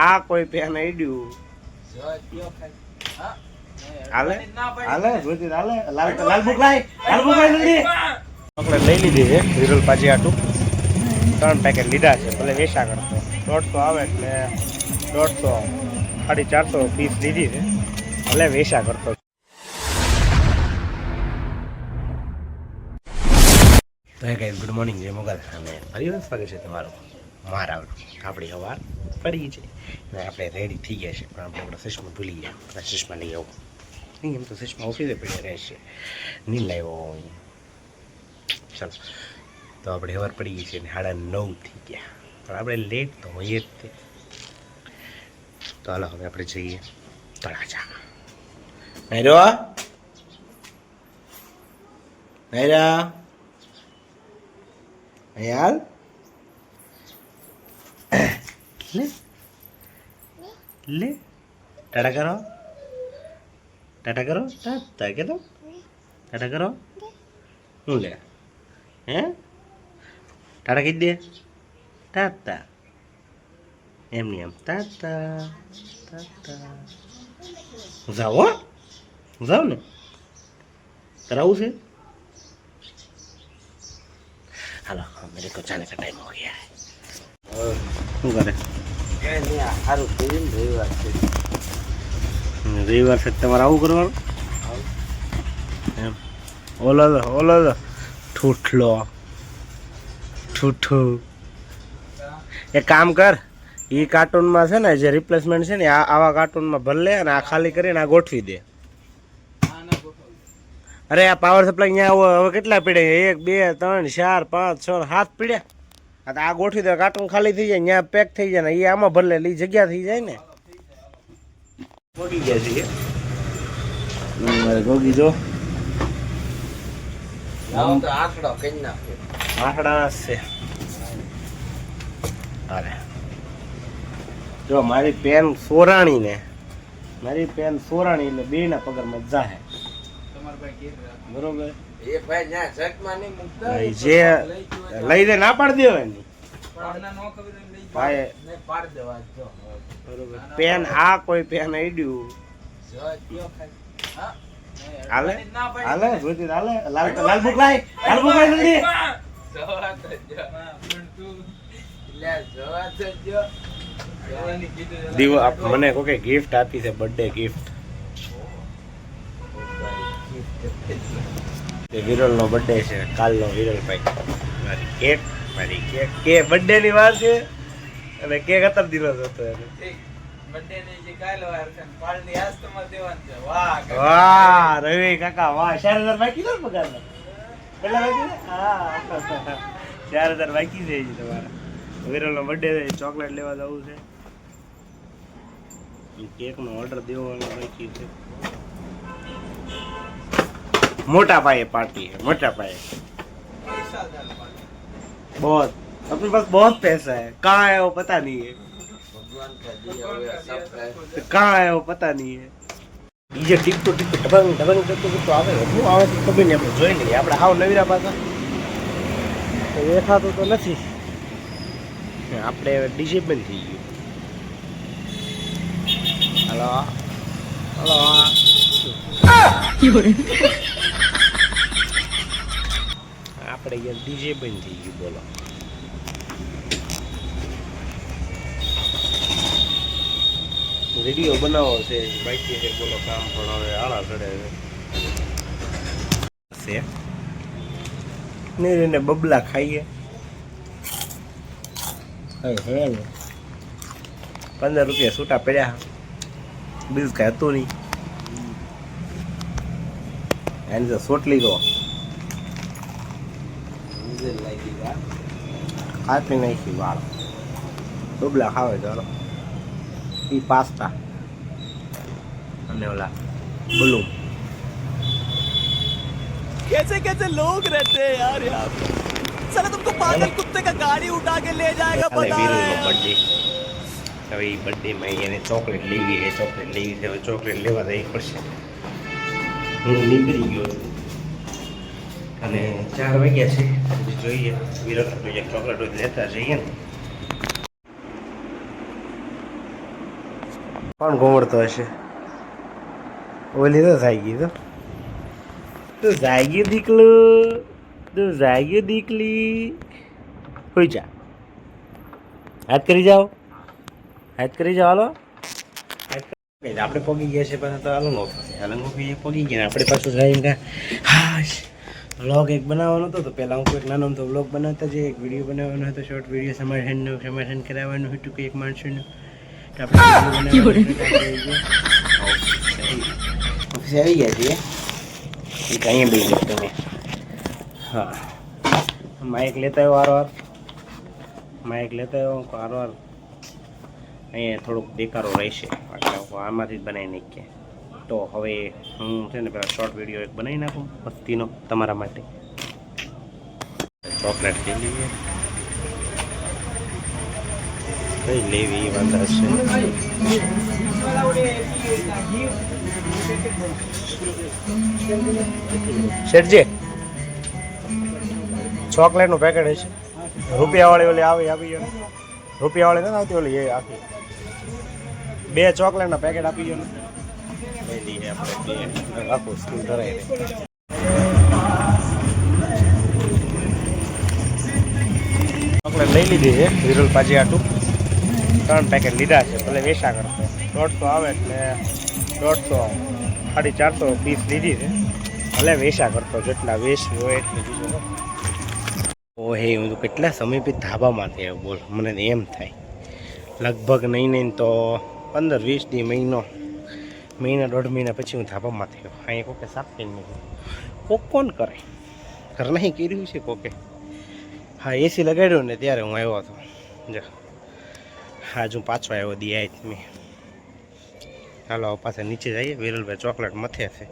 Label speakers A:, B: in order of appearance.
A: આ કોઈ પેન આઈડ્યું હાલે હાલે જોતી હાલે લાલ બુક લાઈ જલ્દી આપણે લઈ લીધી છે વિરલ પાછી આટું 3 પેકેટ લીધા છે ભલે વેચા કરતો 150 આવે એટલે 150 450 પીસ લીધી છે ભલે વેચા કરતો તો હે ગાઈસ ગુડ મોર્નિંગ જય મોગલ અને ફરી વાર સ્વાગત છે તમારું મારા આપણી સવાર પડી છે અને આપણે રેડી થઈ ગયા છે પણ આપણે ચશ્મા ભૂલી ગયા ચશ્મા લઈ આવો નહીં એમ તો ચશ્મા ઓફિસે પડ્યા રહેશે નહીં લાવ્યો ચાલો તો આપણે સવાર પડી ગઈ છે અને 9:30 થઈ ગયા પણ આપણે લેટ તો હોઈએ જ તે તો હાલો હવે આપણે જઈએ તળાજા નૈરા યાર ले टाटा करो टाटा के तो टाटा करो हूँ ले हैं टाटा कही दे टाटा एम नहीं एम टाटा जाओ जाओ ने कराऊँ से हेलो मेरे को जाने का टाइम हो गया है શું કરે સારું થયું રવિવાર છે તમારે આવું કરવાનું એમ ઓલો ઠૂઠું એક કામ કર એ કાર્ટૂનમાં છે ને જે રિપ્લેસમેન્ટ છે ને આવા કાર્ટૂનમાં ભર લે અને આ ખાલી કરીને આ ગોઠવી દે અરે આ પાવર સપ્લાય અહીંયા હવે કેટલા પીડ્યા 1 2 3 4 5 6 7 પીડ્યા આ ગોઠવી દે કાર્ટૂન ખાલી થઈ જાય ત્યાં પેક થઈ જાય ને એ આમાં ભરલે એ જગ્યા થઈ જાય ને ગોગી ગયા છે ગોગી જો આંકડા છે અરે જો મારી પેન સોરાણી એટલે બે ના પગારમાં જાહે બરોબર જે લઈ દે ના પાડી દેવાની પેન આ કોઈ પેન આઈડ્યું હાલે હાલે જોતી હાલે લાલ બુક લાઈ જલ્દી મને કોઈ ગિફ્ટ આપી છે બર્થડે ગિફ્ટ વિરલ નો બર્થડે છે કાલનો વિરલભાઈ મારી કેક બર્થડે ની વાર છે અને કેક અત્યારે દિવસ હતો વાહ રવિ કાકા વાહ 4000 બાકી છે પગાર કેટલા બાકી હા 4000 બાકી છે તમારા વિરલ નો બર્થડે ચોકલેટ લેવા જવું છે કેક નો ઓર્ડર દેવાનો બાકી છે मोटा पाए पार्टी है मोटा पाए बहुत अपने पास बहुत पैसा है कहाँ है वो पता नहीं है भगवान का दिया हुआ सब है कहाँ है वो पता नहीं है ये टिक तो डबंग तो આવે હું આવે તો ખબર નહીં આપણે જોઈ લઈએ આપણે હાવ નવીરા પાછા તો દેખાતો તો નથી આપણે ડીજે બંધ થઈ ગયું હલો આપણે યાર ડીજે બંધ થઈ ગયું બોલો વિડીયો બનાવો છે બાકી છે બોલો કામ પણ હવે આળા ચડે છે ને બબલા ખાઈએ હે 15 રૂપિયા છૂટા પડ્યા બીજ કાંઈ હતું નહીં એની તો સોટલી તો કાપી નાખી વાળ ડબલા ખાવે ચાલો એ પાસ્તા અને ઓલા બલૂન
B: कैसे कैसे लोग रहते हैं यार यहाँ पे साला तुमको पागल कुत्ते का गाड़ी उठा के ले जाएगा बता रहे हैं
A: હવે બર્થડે માં એને ચોકલેટ લેવી છે હવે ચોકલેટ લેવા જઈ પડશે હું નીકળી ગયો છું અને 4 વાગ્યા છે જોઈએ વિરલ એક ચોકલેટ લેતા જઈએ ને કોણ ઘોમડતો હશે? ઓલી તો જાગી તો તું જાગી દીકલું, તું જાગી દીકલી. હોઈ જા, હાથ કરી જાઓ, હાથ કરી જાઓ. હાલો આપણે પગી ગયા છે પાછા તો હાલો હાલંગો પગી ગયા આપણે પાછું જઈને હાશ વ્લોગ એક બનાવવાનો હતો. તો પહેલાં હું કોઈક નાનો તો વ્લોગ બનાવતા જઈએ, એક વિડીયો બનાવવાનો હતો, શોર્ટ વિડીયો સમાધાન કરાવવાનું હતું કે એક માણસોનું. તો આપણે ઓફિસે આવી ગયા છીએ. એક અહીંયા બે ગયા તમે. હા, માઇક લેતા આવ્યો વારવાર, માઇક લેતા આવ્યો વારવાર. અહીંયા થોડુંક દેખારો રહેશે, આમાંથી જ બનાવી નાખીએ. તો હવે હું છે ને પેલા શોર્ટ વિડીયો એક બનાવી નાખું મસ્તીનો તમારા માટે. ચોકલેટ લઈ લઈએ, કઈ લેવી એ વાંધા છે. શેઠજી ચોકલેટનું પેકેટ હશે, રૂપિયાવાળી ઓલી આવી ગયો. રૂપિયાવાળી નથી આવતી ઓલી, એ આખી 2 ચોકલેટના પેકેટ આપી ગયો ને. લઈ લઈએ આપણે 2 આખું સ્કૂલ ધરાય. ચોકલેટ લઈ લીધી છે વિરુલ પાછી આટું. 3 પેકેટ લીધા છે, ભલે વેચા કરતો 150 આવે એટલે 150 450 પીસ લીધી છે, ભલે વેચા કરતો જેટલા વેચવી હોય એટલી બીજું. ઓહે હું તો કેટલા સમય પછી ધાબામાંથી આવ્યો બોલ. મને એમ થાય લગભગ નહીં તો 15-20 દી મહિના 1.5 મહિના પછી હું ધાબામાંથી આવ્યો. અહીંયા કોકે સાફ કરીને મૂક્યું. કોક કોણ કરે? ઘર નહીં કર્યું છે કોકે. હા, એસી લગાડ્યું ને ત્યારે હું આવ્યો હતો. જો હા, હું પાછો આવ્યો દિયા મેં. હાલો પાછા નીચે જઈએ. વિરલભાઈ ચોકલેટ મથે છે.